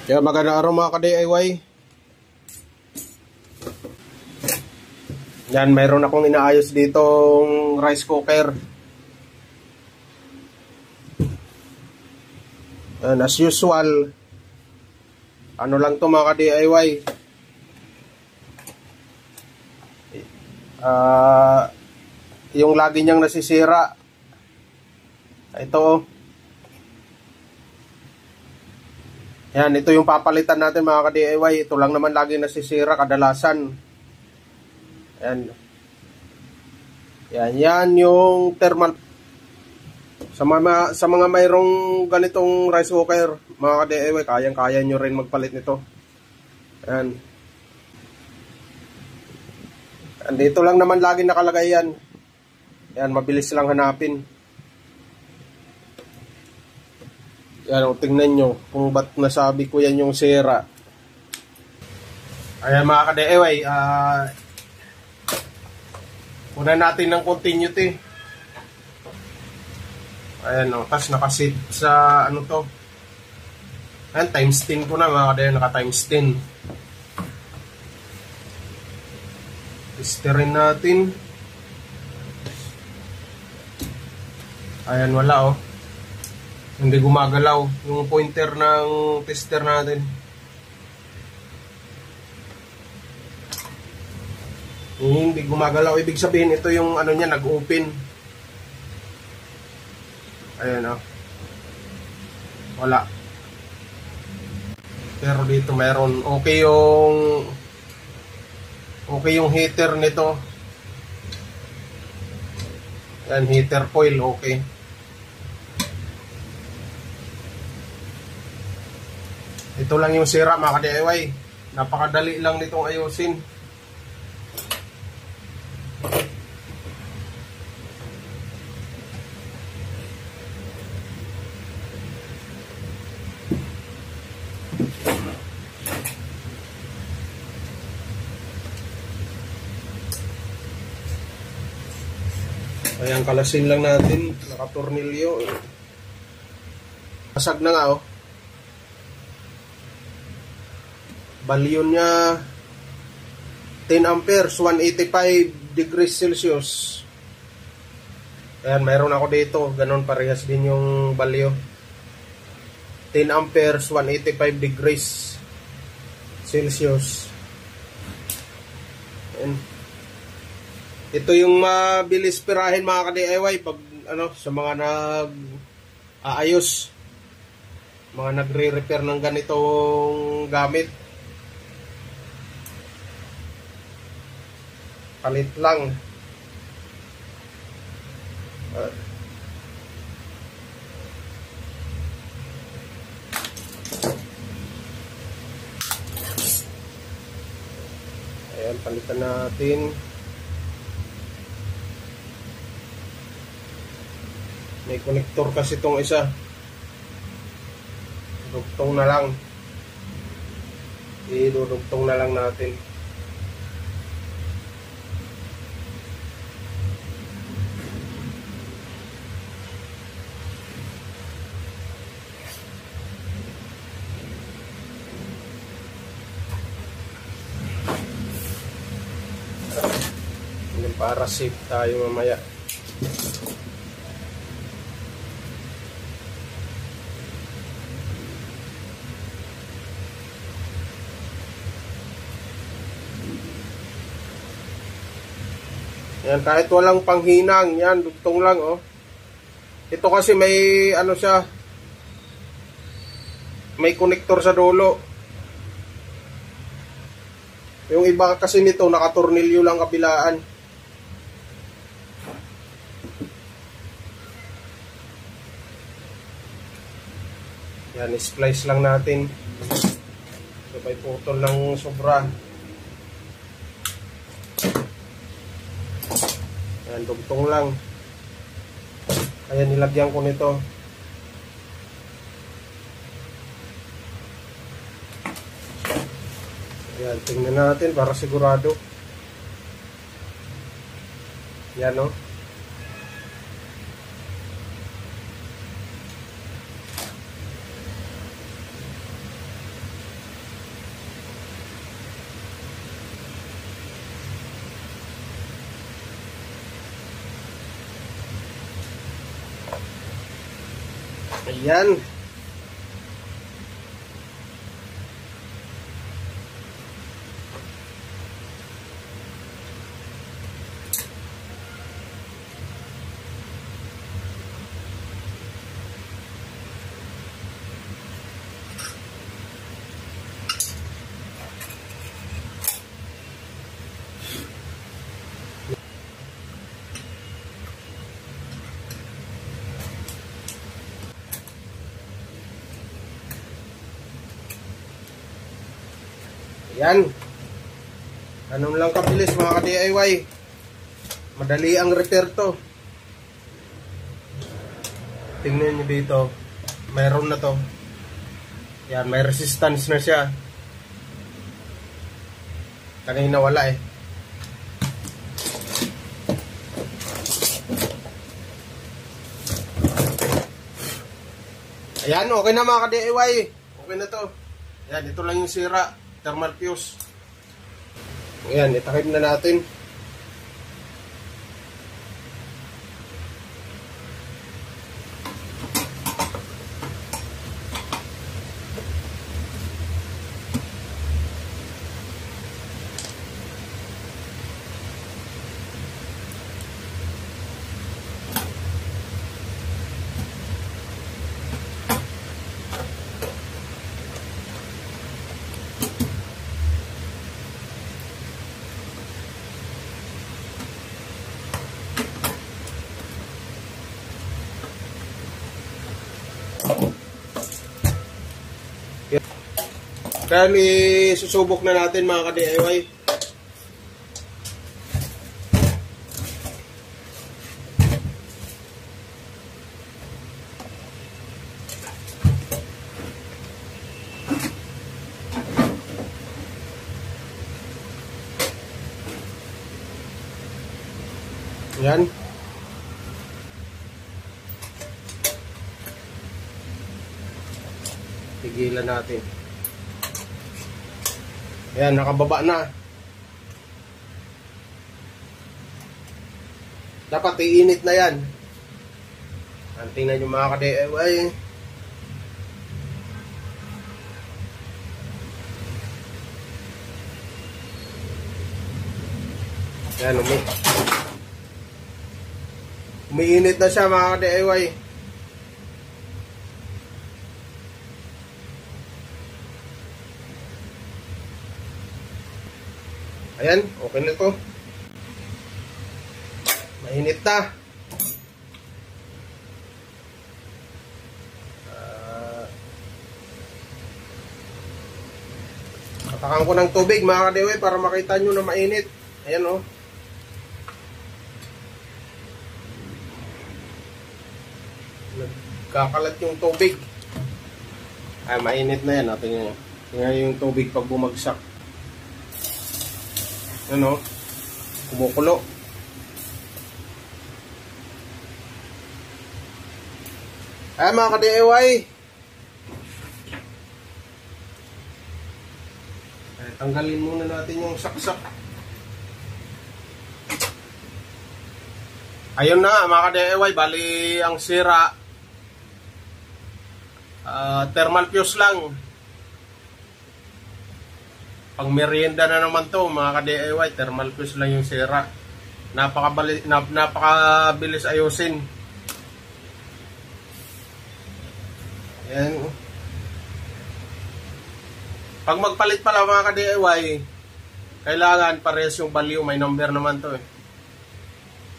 Kaya magandang araw mga ka-DIY. Yan, mayroon akong inaayos ditong rice cooker. Yan, as usual, ano lang to mga ka-DIY, yung lagi niyang nasisira. Ito. Yan, ito yung papalitan natin mga ka-DIY. Ito lang naman lagi nasisira kadalasan. Yan. Yan yung thermal. Sa mga mayroong ganitong rice cooker, mga ka-DIY, kayang-kaya nyo rin magpalit nito. Yan. Dito lang naman lagi nakalagay yan. Yan, mabilis lang hanapin. Yan, tingnan nyo kung ba't nasabi ko yan yung sira. Ayan mga ka-DIY, kunan natin ng continuity. Ayan o, tapos nakasit sa ano to. Ayan, times 10 ko na mga ka-DIY, naka times 10. Testerin natin. Ayan, wala o. Hindi gumagalaw yung pointer ng tester natin. Hindi gumagalaw, ibig sabihin ito yung ano niya, nag-open. Ayan o. Wala. Pero dito mayroon. Okay yung heater nito. Yan, heater coil, okay. Ito lang yung sira mga ka-DIY. Napakadali lang nitong ayusin. Ayan, kalasin lang natin. Nakatornilyo. Pasag na nga oh. Value niya 10 amperes, 185 degrees Celsius. Ayan, mayroon ako dito. Ganon, parehas din yung value. 10 amperes, 185 degrees Celsius. Ayan. Ito yung mabilis pirahin mga ka-DIY pag ano, sa mga nag-aayos, mga nagre-repair ng ganitong gamit. Palit lang. Ayan, palitan natin. May connector kasi itong isa. Dugtong na lang. Idudugtong na lang natin. Para safe tayo mamaya. Yan, kahit walang panghinang, yan, dugtong lang oh. Ito kasi may ano siya, may connector sa dulo. Yung iba kasi nito nakatornilyo lang kabilaan. Yan, splice lang natin. Sabay putol ng sobra. Yan, dugtong lang. Kaya nilagyan ko nito. Yan, tingnan natin para sigurado. Yan, no? Ayan. Yan. Ganun lang kabilis mga ka-DIY. Madali ang repair to. Tingnan nyo dito. Mayroon na to. Yan, may resistance na siya. Kanina wala eh. Ayan, okay na mga ka-DIY. Okay na to. Ayan, ito lang yung sira. Thermal fuse. Ayan, itakip na natin. Kaya susubok na natin mga ka-DIY. Yan. Tigilan natin. Ayan, nakababa na. Dapat iinit na yan. Tingnan nyo mga ka-DIY. Ayan, umiinit na siya mga ka-DIY. Ayan, okay na to. Mainit na. Katakan ko ng tubig mga ka-DIY para makita nyo na mainit. Ayan o. Nagkakalat yung tubig. Ay, mainit na yan. Tingnan nyo. Tingnan yung tubig pag bumagsak. Ano? Kumukulo. Ay mga ka-DIY. Tanggalin muna natin yung saksak. Ayun na mga ka-DIY. Bali ang sira. Thermal fuse lang. Pang merienda na naman to mga ka-DIY, thermal fuse lang yung sira. Napakabilis ayusin. Yan. Pag magpalit pala mga ka-DIY, kailangan parehas yung value, may number naman to eh.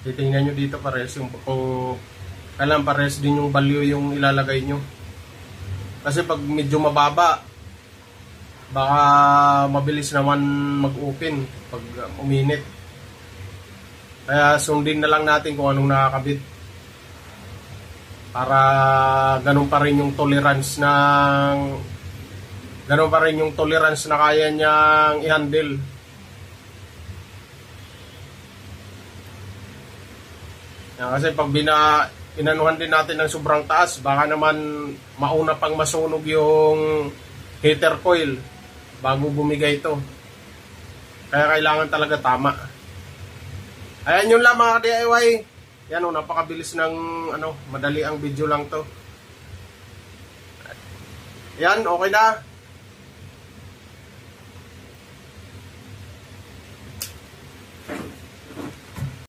Titingnan nyo dito parehas yung, kung kailangan parehas din yung value yung ilalagay nyo. Kasi pag medyo mababa, baka mabilis naman mag-open pag uminit. Kaya sundin na lang natin kung anong nakakabit. Para ganun pa rin yung tolerance ng na kaya niyang i-handle. Yan, kasi pag inanuhan din natin ng sobrang taas, baka naman mauna pang masunog yung heater coil bago bumigay ito. Kaya kailangan talaga tama. Ayan yun lang mga DIY. Yan o, napakabilis ng madali ang video lang to. Yan, okay na.